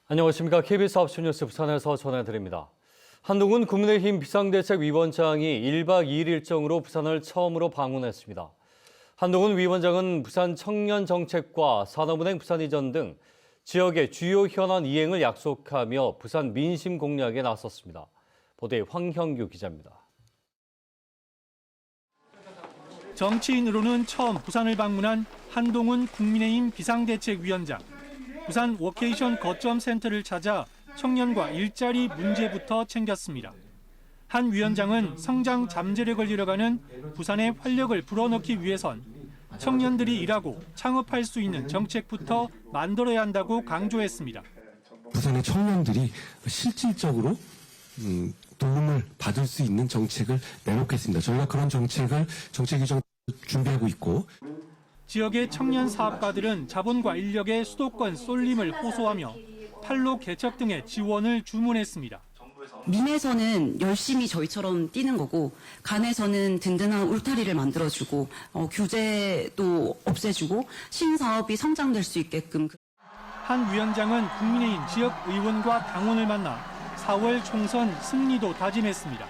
안녕하십니까. KBS 9시 뉴스 부산에서 전해드립니다. 한동훈 국민의힘 비상대책위원장이 1박 2일 일정으로 부산을 처음으로 방문했습니다. 한동훈 위원장은 부산 청년 정책과 산업은행 부산 이전 등 지역의 주요 현안 이행을 약속하며 부산 민심 공략에 나섰습니다. 보도에 황형규 기자입니다. 정치인으로는 처음 부산을 방문한 한동훈 국민의힘 비상대책위원장. 부산 워케이션 거점 센터를 찾아 청년과 일자리 문제부터 챙겼습니다. 한 위원장은 성장 잠재력을 잃어가는 부산의 활력을 불어넣기 위해선 청년들이 일하고 창업할 수 있는 정책부터 만들어야 한다고 강조했습니다. 부산의 청년들이 실질적으로 도움을 받을 수 있는 정책을 내놓겠습니다. 저희가 그런 정책 규정 준비하고 있고. 지역의 청년 사업가들은 자본과 인력의 수도권 쏠림을 호소하며 판로 개척 등의 지원을 주문했습니다. 민에서는 열심히 저희처럼 뛰는 거고 간에서는 든든한 울타리를 만들어주고 규제도 없애주고 신사업이 성장될 수 있게끔. 한 위원장은 국민의힘 지역 의원과 당원을 만나 4월 총선 승리도 다짐했습니다.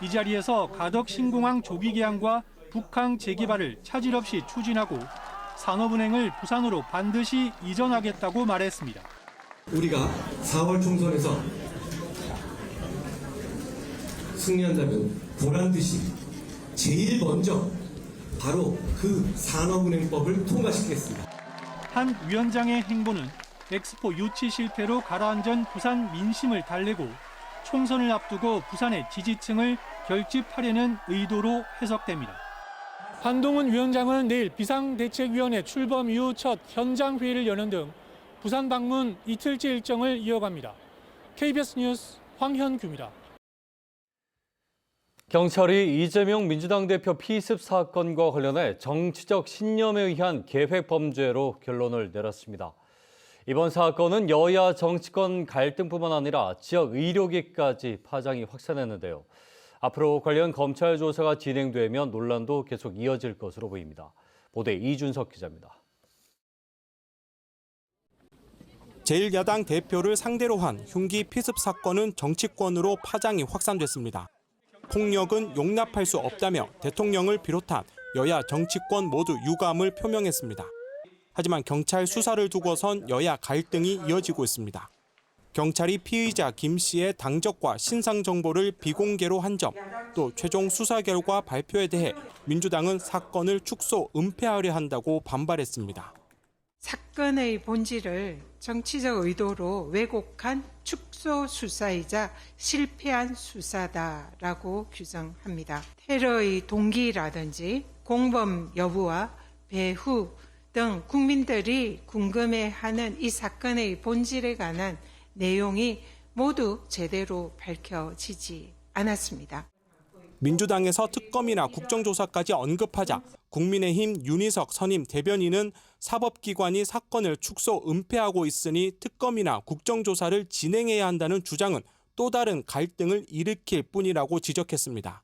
이 자리에서 가덕 신공항 조기 개항과 북항 재개발을 차질 없이 추진하고 산업은행을 부산으로 반드시 이전하겠다고 말했습니다. 우리가 4월 총선에서 승리한다면 보란듯이 제일 먼저 바로 그 산업은행법을 통과시키겠습니다. 한 위원장의 행보는 엑스포 유치 실패로 가라앉은 부산 민심을 달래고 총선을 앞두고 부산의 지지층을 결집하려는 의도로 해석됩니다. 한동훈 위원장은 내일 비상대책위원회 출범 이후 첫 현장 회의를 여는 등 부산 방문 이틀째 일정을 이어갑니다. KBS 뉴스 황현규입니다. 경찰이 이재명 민주당 대표 피습 사건과 관련해 정치적 신념에 의한 계획 범죄로 결론을 내렸습니다. 이번 사건은 여야 정치권 갈등뿐만 아니라 지역 의료계까지 파장이 확산했는데요. 앞으로 관련 검찰 조사가 진행되면 논란도 계속 이어질 것으로 보입니다. 보도에 이준석 기자입니다. 제1야당 대표를 상대로 한 흉기 피습 사건은 정치권으로 파장이 확산됐습니다. 폭력은 용납할 수 없다며 대통령을 비롯한 여야 정치권 모두 유감을 표명했습니다. 하지만 경찰 수사를 두고선 여야 갈등이 이어지고 있습니다. 경찰이 피의자 김 씨의 당적과 신상 정보를 비공개로 한 점, 또 최종 수사 결과 발표에 대해 민주당은 사건을 축소 은폐하려 한다고 반발했습니다. 사건의 본질을 정치적 의도로 왜곡한 축소 수사이자 실패한 수사다라고 규정합니다. 테러의 동기라든지 공범 여부와 배후 등 국민들이 궁금해하는 이 사건의 본질에 관한 내용이 모두 제대로 밝혀지지 않았습니다. 민주당에서 특검이나 국정조사까지 언급하자 국민의힘 윤희석 선임 대변인은 사법기관이 사건을 축소 은폐하고 있으니 특검이나 국정조사를 진행해야 한다는 주장은 또 다른 갈등을 일으킬 뿐이라고 지적했습니다.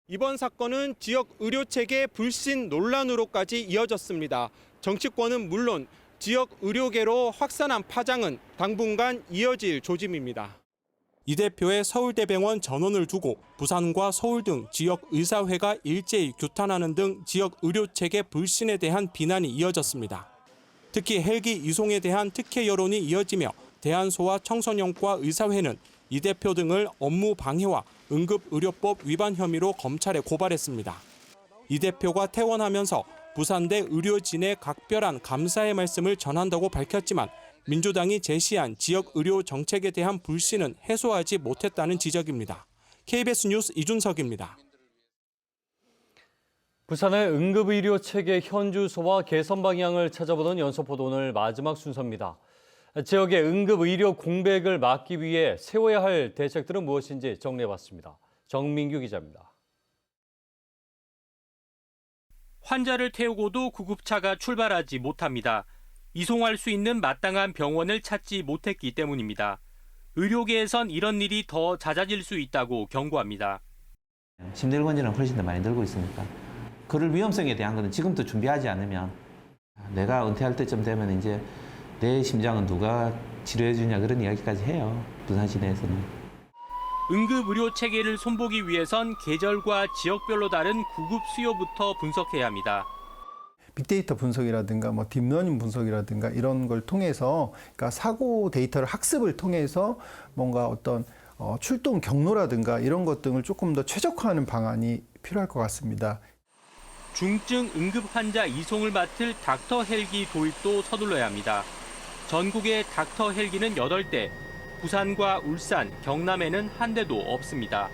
이번 사건은 지역 의료체계 불신 논란으로까지 이어졌습니다. 정치권은 물론 지역 의료계로 확산한 파장은 당분간 이어질 조짐입니다. 이 대표의 서울대병원 전원을 두고 부산과 서울 등 지역 의사회가 일제히 규탄하는 등 지역 의료체계 불신에 대한 비난이 이어졌습니다. 특히 헬기 이송에 대한 특혜 여론이 이어지며 대한소아 청소년과 의사회는 이 대표 등을 업무 방해와 응급의료법 위반 혐의로 검찰에 고발했습니다. 이 대표가 퇴원하면서 부산대 의료진의 각별한 감사의 말씀을 전한다고 밝혔지만 민주당이 제시한 지역 의료 정책에 대한 불신은 해소하지 못했다는 지적입니다. KBS 뉴스 이준석입니다. 부산의 응급의료 체계 현주소와 개선 방향을 찾아보는 연속보도 오늘 마지막 순서입니다. 지역의 응급의료 공백을 막기 위해 세워야 할 대책들은 무엇인지 정리해봤습니다. 정민규 기자입니다. 환자를 태우고도 구급차가 출발하지 못합니다. 이송할 수 있는 마땅한 병원을 찾지 못했기 때문입니다. 의료계에선 이런 일이 더 잦아질 수 있다고 경고합니다. 심혈관절은 훨씬 더 많이 늘고 있으니까 그럴 위험성에 대한 것은 지금부터 준비하지 않으면 내가 은퇴할 때쯤 되면 이제 내 심장은 누가 치료해 주냐 그런 이야기까지 해요. 부산 시내에서는. 응급의료 체계를 손보기 위해선 계절과 지역별로 다른 구급 수요부터 분석해야 합니다. 빅데이터 분석이라든가 딥러닝 분석이라든가 이런 걸 통해서 그러니까 사고 데이터를 학습을 통해서 뭔가 어떤 출동 경로라든가 이런 것 등을 조금 더 최적화하는 방안이 필요할 것 같습니다. 중증 응급 환자 이송을 맡을 닥터 헬기 도입도 서둘러야 합니다. 전국에 닥터 헬기는 8대, 부산과 울산, 경남에는 한 대도 없습니다.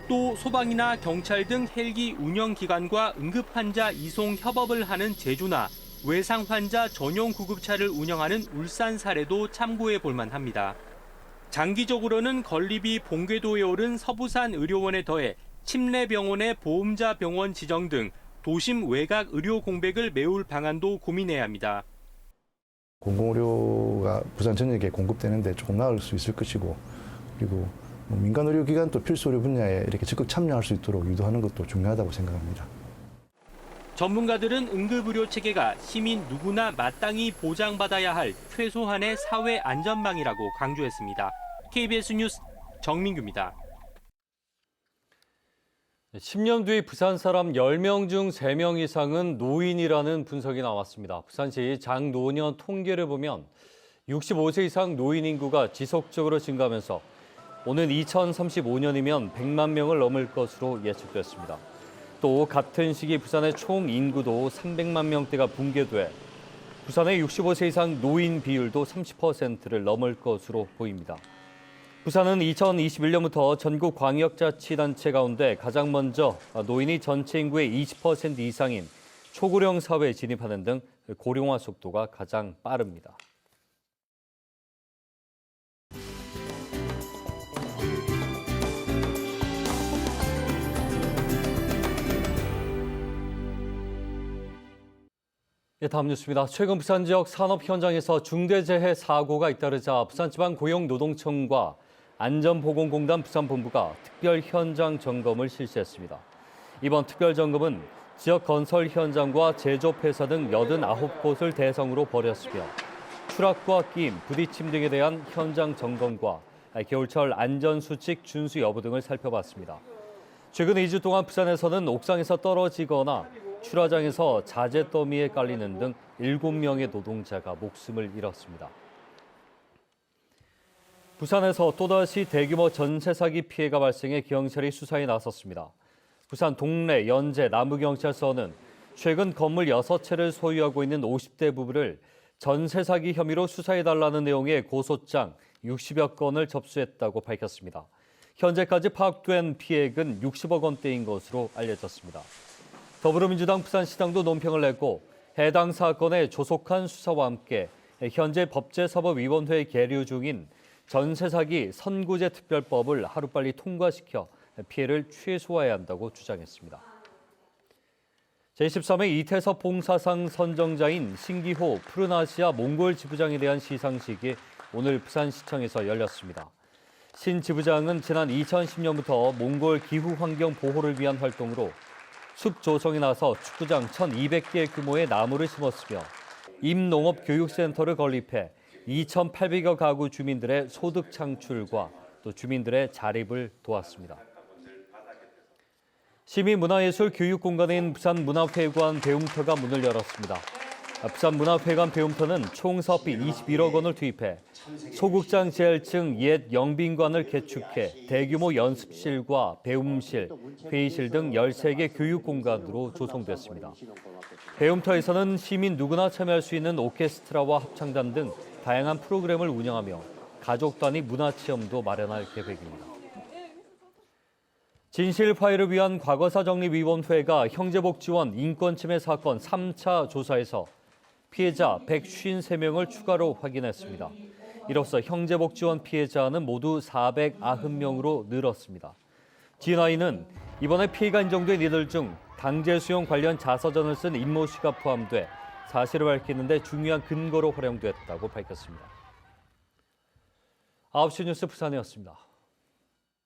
또 소방이나 경찰 등 헬기 운영기관과 응급환자 이송 협업을 하는 제주나 외상 환자 전용 구급차를 운영하는 울산 사례도 참고해 볼 만합니다. 장기적으로는 건립이 본궤도에 오른 서부산 의료원에 더해 침례병원의 보험자 병원 지정 등 도심 외곽 의료 공백을 메울 방안도 고민해야 합니다. 공공의료가 부산 전역에 공급되는데 조금 나을 수 있을 것이고, 그리고 민간 의료기관도 필수 의료 분야에 이렇게 적극 참여할 수 있도록 유도하는 것도 중요하다고 생각합니다. 전문가들은 응급의료 체계가 시민 누구나 마땅히 보장받아야 할 최소한의 사회 안전망이라고 강조했습니다. KBS 뉴스 정민규입니다. 10년 뒤 부산 사람 10명 중 3명 이상은 노인이라는 분석이 나왔습니다. 부산시 장노년 통계를 보면 65세 이상 노인 인구가 지속적으로 증가하면서 오는 2035년이면 100만 명을 넘을 것으로 예측됐습니다. 또 같은 시기 부산의 총 인구도 300만 명대가 붕괴돼 부산의 65세 이상 노인 비율도 30%를 넘을 것으로 보입니다. 부산은 2021년부터 전국 광역자치단체 가운데 가장 먼저 노인이 전체 인구의 20% 이상인 초고령 사회에 진입하는 등 고령화 속도가 가장 빠릅니다. 다음 뉴스입니다. 최근 부산 지역 산업 현장에서 중대재해 사고가 잇따르자 부산지방고용노동청과 안전보건공단 부산본부가 특별 현장 점검을 실시했습니다. 이번 특별 점검은 지역 건설 현장과 제조회사 등 89곳을 대상으로 벌였으며 추락과 끼임, 부딪힘 등에 대한 현장 점검과 겨울철 안전수칙 준수 여부 등을 살펴봤습니다. 최근 2주 동안 부산에서는 옥상에서 떨어지거나 출하장에서 자재 더미에 깔리는 등 7명의 노동자가 목숨을 잃었습니다. 부산에서 또다시 대규모 전세 사기 피해가 발생해 경찰이 수사에 나섰습니다. 부산 동래, 연제, 남부경찰서는 최근 건물 6채를 소유하고 있는 50대 부부를 전세 사기 혐의로 수사해달라는 내용의 고소장 60여 건을 접수했다고 밝혔습니다. 현재까지 파악된 피해액은 60억 원대인 것으로 알려졌습니다. 더불어민주당 부산시장도 논평을 냈고 해당 사건의 조속한 수사와 함께 현재 법제사법위원회에 계류 중인 전세 사기 선구제 특별법을 하루빨리 통과시켜 피해를 최소화해야 한다고 주장했습니다. 제13회 이태섭 봉사상 선정자인 신기호 푸른아시아 몽골 지부장에 대한 시상식이 오늘 부산시청에서 열렸습니다. 신 지부장은 지난 2010년부터 몽골 기후 환경 보호를 위한 활동으로 숲 조성에 나서 축구장 1,200개 규모의 나무를 심었으며 임농업교육센터를 건립해 2,800여 가구 주민들의 소득 창출과 또 주민들의 자립을 도왔습니다. 시민문화예술 교육공간인 부산문화회관 배움터가 문을 열었습니다. 부산문화회관 배움터는 총 사업비 21억 원을 투입해 소극장 재활층 옛 영빈관을 개축해 대규모 연습실과 배움실, 회의실 등 13개 교육공간으로 조성됐습니다. 배움터에서는 시민 누구나 참여할 수 있는 오케스트라와 합창단 등 다양한 프로그램을 운영하며 가족 단위 문화체험도 마련할 계획입니다. 진실 화해를 위한 과거사정리위원회가 형제복지원 인권침해 사건 3차 조사에서 피해자 153명을 추가로 확인했습니다. 이로써 형제복지원 피해자는 모두 490명으로 늘었습니다. GNI는 이번에 피해가 인정된 이들 중 강제 수용 관련 자서전을 쓴 임모 씨가 포함돼 사실을 밝히는 데 중요한 근거로 활용됐다고 밝혔습니다. 9시 뉴스 부산이었습니다.